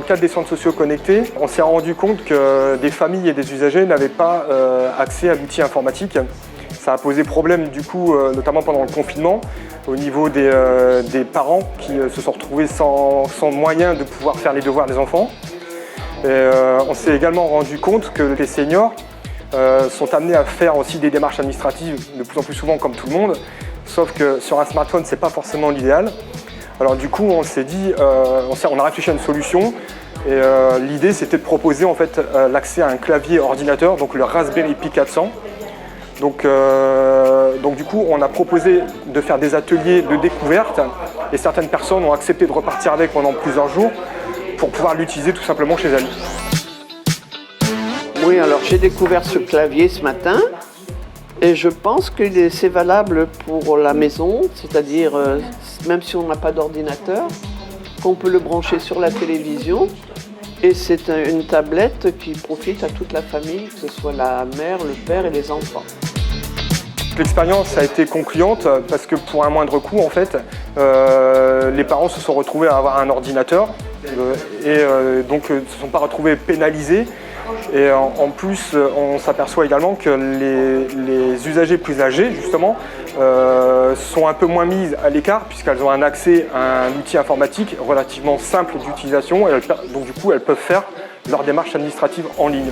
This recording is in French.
cadre des centres sociaux connectés, on s'est rendu compte que des familles et des usagers n'avaient pas accès à l'outil informatique. Ça a posé problème du coup, notamment pendant le confinement, au niveau des parents qui se sont retrouvés sans moyen de pouvoir faire les devoirs des enfants. Et, on s'est également rendu compte que les seniors sont amenés à faire aussi des démarches administratives de plus en plus souvent comme tout le monde, sauf que sur un smartphone, c'est pas forcément l'idéal. Alors du coup, on s'est dit, on a réfléchi à une solution et l'idée c'était de proposer en fait l'accès à un clavier ordinateur, donc le Raspberry Pi 400. Donc du coup, on a proposé de faire des ateliers de découverte et certaines personnes ont accepté de repartir avec pendant plusieurs jours pour pouvoir l'utiliser tout simplement chez elles. Oui, alors j'ai découvert ce clavier ce matin et je pense que c'est valable pour la maison, c'est-à-dire même si on n'a pas d'ordinateur, qu'on peut le brancher sur la télévision et c'est une tablette qui profite à toute la famille, que ce soit la mère, le père et les enfants. L'expérience a été concluante parce que pour un moindre coût, en fait, les parents se sont retrouvés à avoir un ordinateur et donc ne se sont pas retrouvés pénalisés. Et en plus, on s'aperçoit également que les usagers plus âgés, justement, sont un peu moins mises à l'écart puisqu'elles ont un accès à un outil informatique relativement simple d'utilisation et donc du coup, elles peuvent faire leur démarche administrative en ligne.